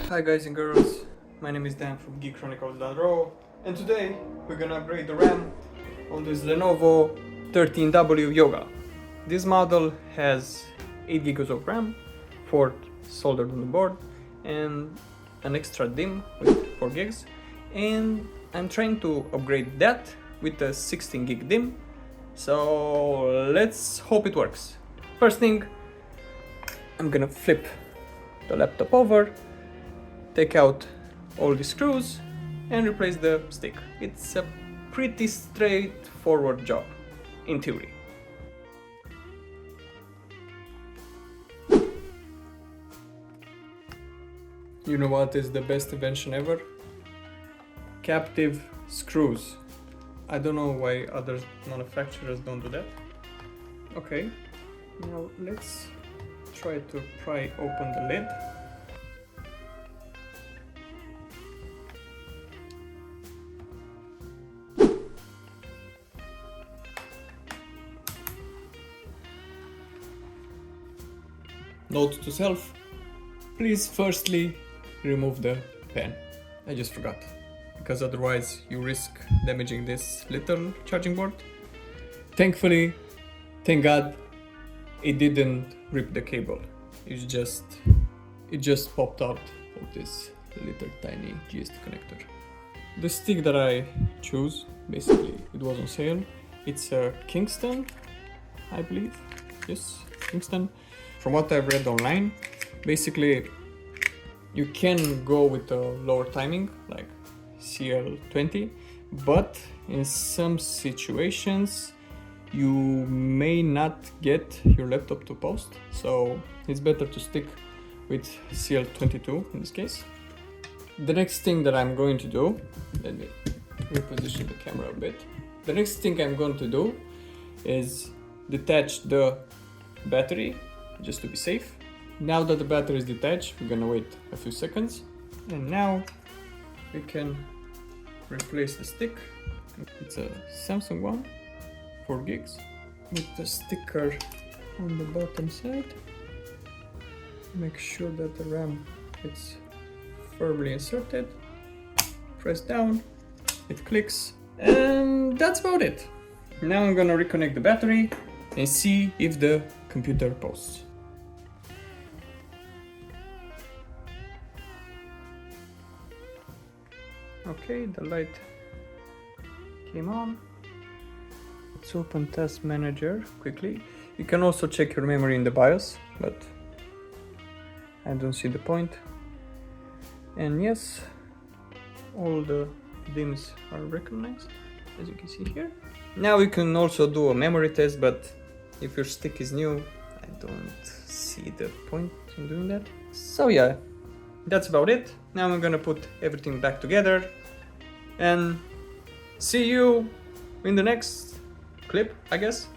Hi guys and girls, my name is Dan from geekchronicles.ro, and today we're gonna upgrade the RAM on this Lenovo 13W Yoga. This model has 8 GB of RAM, 4 soldered on the board, and an extra DIMM with 4 gigs, and I'm trying to upgrade that with a 16 gig DIMM, so let's hope it works. First thing, I'm gonna flip the laptop over, take out all the screws and replace the stick. It's a pretty straightforward job, in theory. You know what is the best invention ever? Captive screws. I don't know why other manufacturers don't do that. Okay, now let's try to pry open the lid. Note to self, please firstly remove the pen. I just forgot, because otherwise you risk damaging this little charging board. Thankfully, thank God, it didn't rip the cable. It just popped out of this little tiny GST connector. The stick that I choose, basically it was on sale. It's a Kingston, I believe. Yes, Kingston. From what I've read online, basically you can go with a lower timing like CL20, but in some situations you may not get your laptop to post, so it's better to stick with CL22 in this case. The next thing that I'm going to do, let me reposition the camera a bit. The next thing I'm going to do is detach the battery, just to be safe. Now that the battery is detached, we're gonna wait a few seconds, and now we can replace the stick. It's a Samsung one, 4 gigs, with the sticker on the bottom side. Make sure that the RAM is firmly inserted. Press down, it clicks, and that's about it. Now I'm gonna reconnect the battery and see if the computer posts. Okay, the light came on. Let's open Task Manager quickly. You can also check your memory in the BIOS, but I don't see the point. And yes, all the DIMMs are recognized, as you can see here. Now we can also do a memory test, but if your stick is new, I don't see the point in doing that. So yeah, that's about it. Now I'm gonna put everything back together and see you in the next clip, I guess.